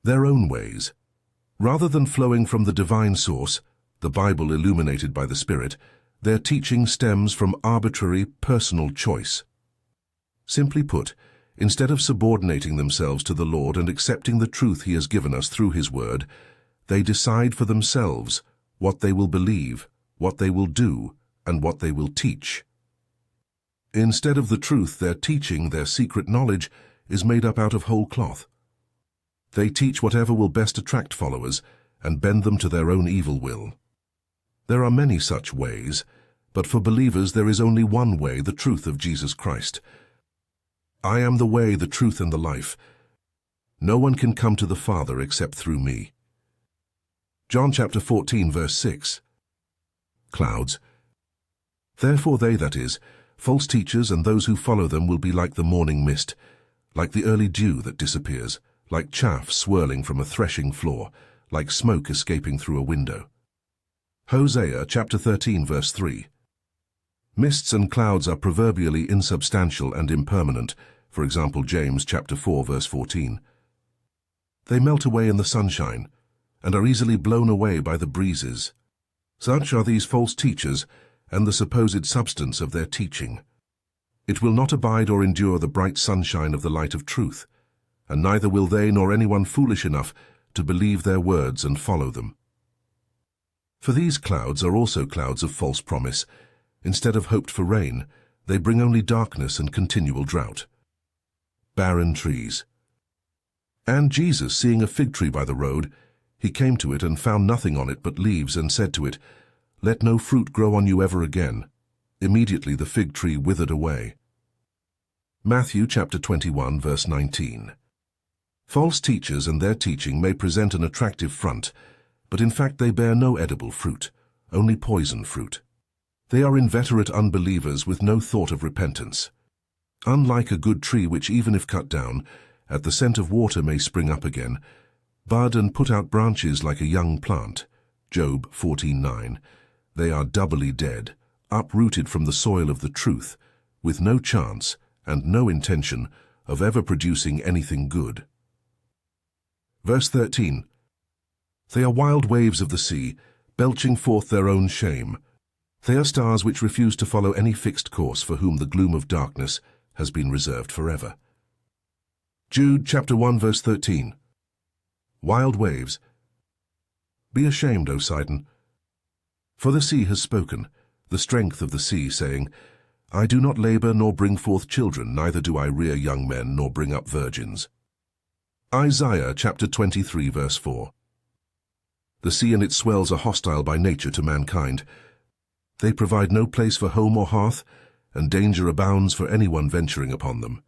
their own ways. Rather than flowing from the divine source, the Bible illuminated by the Spirit, their teaching stems from arbitrary, personal choice. Simply put, instead of subordinating themselves to the Lord and accepting the truth He has given us through His Word, they decide for themselves what they will believe, what they will do, and what they will teach. Instead of the truth, their teaching, their secret knowledge, is made up out of whole cloth. They teach whatever will best attract followers and bend them to their own evil will. There are many such ways, but for believers there is only one way, the truth of Jesus Christ. I am the way, the truth, and the life. No one can come to the Father except through me. John chapter 14, verse 6. Clouds. Therefore they, that is, false teachers and those who follow them, will be like the morning mist, like the early dew that disappears, like chaff swirling from a threshing floor, like smoke escaping through a window. Hosea chapter 13, verse 3. Mists and clouds are proverbially insubstantial and impermanent, for example James chapter 4, verse 14. They melt away in the sunshine and are easily blown away by the breezes. Such are these false teachers and the supposed substance of their teaching. It will not abide or endure the bright sunshine of the light of truth, and neither will they nor anyone foolish enough to believe their words and follow them. For these clouds are also clouds of false promise. Instead of hoped for rain, they bring only darkness and continual drought. Barren trees. And Jesus, seeing a fig tree by the road, he came to it and found nothing on it but leaves, and said to it, Let no fruit grow on you ever again. Immediately the fig tree withered away. Matthew chapter 21, verse 19. False teachers and their teaching may present an attractive front, but in fact they bear no edible fruit, only poison fruit. They are inveterate unbelievers with no thought of repentance. Unlike a good tree which, even if cut down, at the scent of water may spring up again, bud and put out branches like a young plant, Job 14:9, they are doubly dead, uprooted from the soil of the truth, with no chance and no intention of ever producing anything good. Verse 13. They are wild waves of the sea, belching forth their own shame. They are stars which refuse to follow any fixed course, for whom the gloom of darkness has been reserved forever. Jude chapter 1, verse 13. Wild waves. Be ashamed, O Sidon, for the sea has spoken, the strength of the sea, saying, I do not labor nor bring forth children, neither do I rear young men nor bring up virgins. Isaiah chapter 23, verse 4. The sea and its swells are hostile by nature to mankind. They provide no place for home or hearth, and danger abounds for anyone venturing upon them.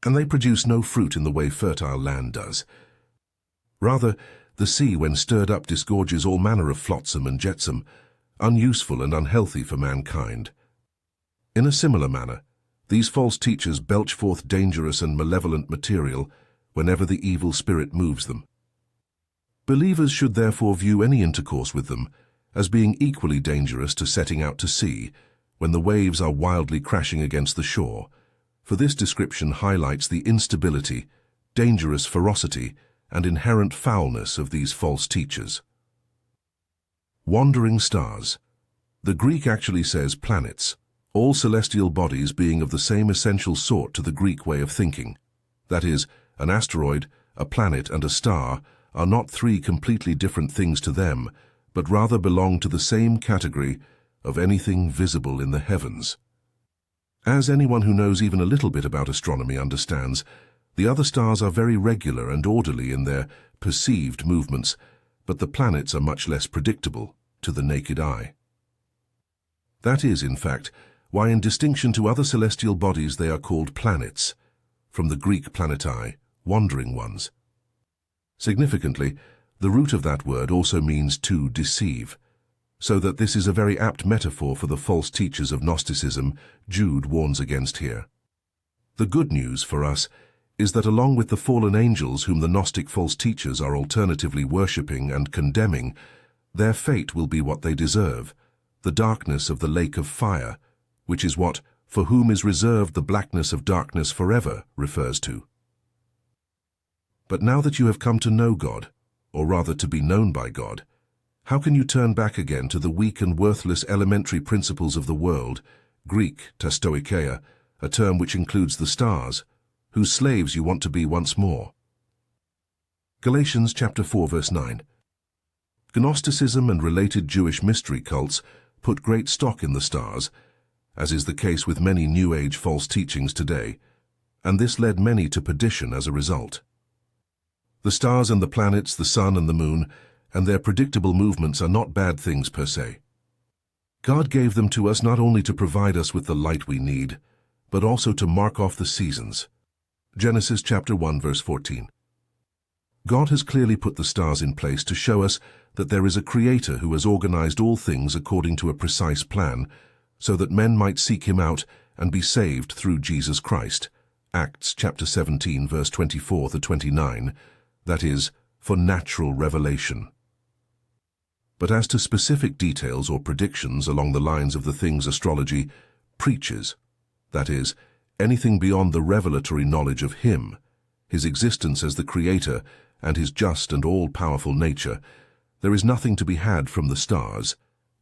And they produce no fruit in the way fertile land does. Rather, the sea, when stirred up, disgorges all manner of flotsam and jetsam, unuseful and unhealthy for mankind. In a similar manner, these false teachers belch forth dangerous and malevolent material whenever the evil spirit moves them. Believers should therefore view any intercourse with them as being equally dangerous to setting out to sea when the waves are wildly crashing against the shore, for this description highlights the instability, dangerous ferocity, and inherent foulness of these false teachers. Wandering stars. The Greek actually says planets, all celestial bodies being of the same essential sort to the Greek way of thinking. That is, an asteroid, a planet, and a star are not three completely different things to them, but rather belong to the same category of anything visible in the heavens. As anyone who knows even a little bit about astronomy understands, the other stars are very regular and orderly in their perceived movements, but the planets are much less predictable to the naked eye. That is, in fact, why in distinction to other celestial bodies they are called planets, from the Greek planetai, wandering ones. Significantly, the root of that word also means to deceive, so that this is a very apt metaphor for the false teachers of Gnosticism Jude warns against here. The good news for us is that along with the fallen angels whom the Gnostic false teachers are alternatively worshipping and condemning, their fate will be what they deserve, the darkness of the lake of fire, which is what "for whom is reserved the blackness of darkness forever" refers to. But now that you have come to know God, or rather to be known by God, how can you turn back again to the weak and worthless elementary principles of the world, Greek, Testoikeia, a term which includes the stars, whose slaves you want to be once more? Galatians chapter 4 verse 9. Gnosticism and related Jewish mystery cults put great stock in the stars, as is the case with many New Age false teachings today, and this led many to perdition as a result. The stars and the planets, the sun and the moon, and their predictable movements are not bad things per se. God gave them to us not only to provide us with the light we need, but also to mark off the seasons. Genesis chapter 1 verse 14. God has clearly put the stars in place to show us that there is a Creator who has organized all things according to a precise plan, so that men might seek Him out and be saved through Jesus Christ. Acts chapter 17 verse 24 to 29, that is, for natural revelation. But as to specific details or predictions along the lines of the things astrology preaches, that is, anything beyond the revelatory knowledge of Him, His existence as the Creator, and His just and all-powerful nature, there is nothing to be had from the stars,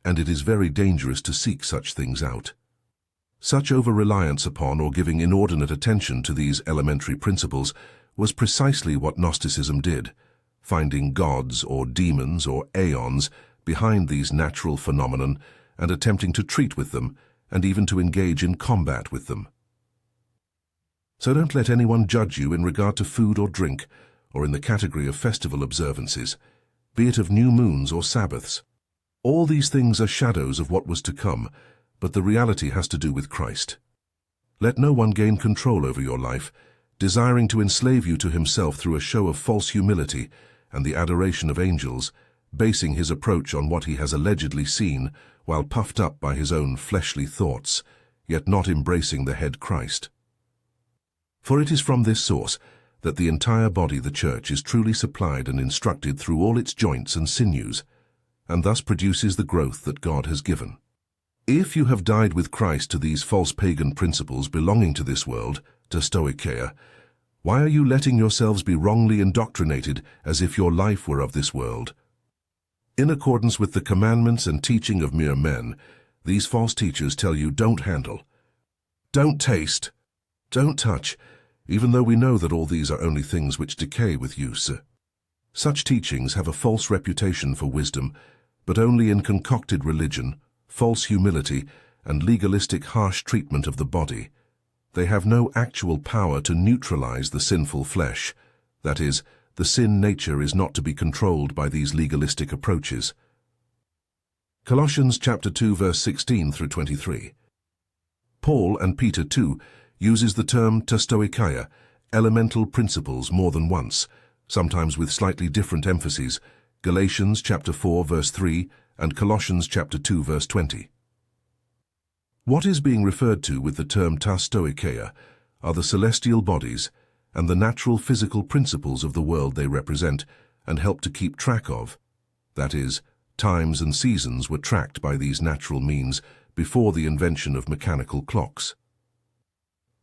and it is very dangerous to seek such things out. Such over-reliance upon or giving inordinate attention to these elementary principles was precisely what Gnosticism did, finding gods or demons or aeons behind these natural phenomenon and attempting to treat with them and even to engage in combat with them. So don't let anyone judge you in regard to food or drink, or in the category of festival observances, be it of new moons or Sabbaths. All these things are shadows of what was to come, but the reality has to do with Christ. Let no one gain control over your life, desiring to enslave you to himself through a show of false humility and the adoration of angels, basing his approach on what he has allegedly seen, while puffed up by his own fleshly thoughts, yet not embracing the head Christ. For it is from this source that the entire body, the church, is truly supplied and instructed through all its joints and sinews, and thus produces the growth that God has given. If you have died with Christ to these false pagan principles belonging to this world, Testoikeia, why are you letting yourselves be wrongly indoctrinated as if your life were of this world? In accordance with the commandments and teaching of mere men, these false teachers tell you don't handle, don't taste, don't touch, even though we know that all these are only things which decay with use. Such teachings have a false reputation for wisdom, but only in concocted religion, false humility, and legalistic harsh treatment of the body. They have no actual power to neutralize the sinful flesh. That is, the sin nature is not to be controlled by these legalistic approaches. Colossians chapter 2 verse 16 through 23. Paul, and Peter too, uses the term Testoikeia, elemental principles, more than once, sometimes with slightly different emphases, Galatians chapter 4 verse 3 and Colossians chapter 2 verse 20. What is being referred to with the term Testoikeia are the celestial bodies and the natural physical principles of the world they represent and help to keep track of. That is, times and seasons were tracked by these natural means before the invention of mechanical clocks.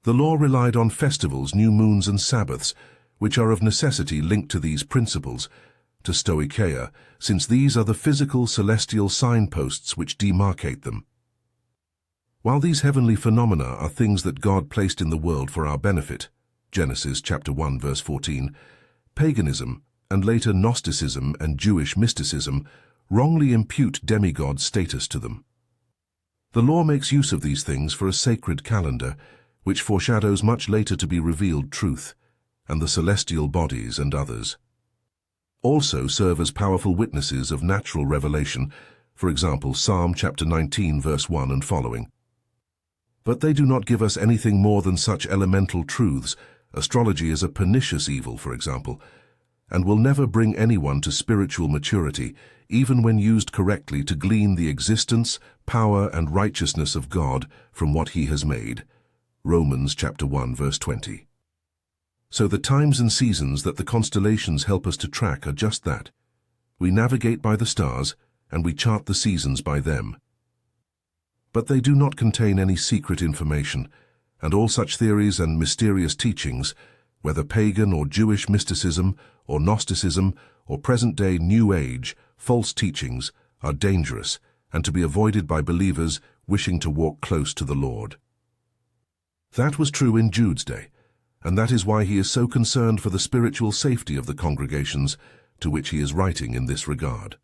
The law relied on festivals, new moons and Sabbaths, which are of necessity linked to these principles, Testoikeia, since these are the physical celestial signposts which demarcate them. While these heavenly phenomena are things that God placed in the world for our benefit, Genesis chapter 1 verse 14, paganism, and later Gnosticism and Jewish mysticism, wrongly impute demigod status to them. The law makes use of these things for a sacred calendar, which foreshadows much later to be revealed truth, and the celestial bodies and others. Also serve as powerful witnesses of natural revelation, for example, Psalm chapter 19 verse 1 and following. But they do not give us anything more than such elemental truths. Astrology is a pernicious evil, for example, and will never bring anyone to spiritual maturity, even when used correctly to glean the existence, power, and righteousness of God from what He has made. Romans chapter 1 verse 20. So the times and seasons that the constellations help us to track are just that. We navigate by the stars, and we chart the seasons by them. But they do not contain any secret information, and all such theories and mysterious teachings, Whether pagan or Jewish mysticism, or Gnosticism, or present-day New Age, false teachings are dangerous and to be avoided by believers wishing to walk close to the Lord. That was true in Jude's day, and that is why he is so concerned for the spiritual safety of the congregations to which he is writing in this regard.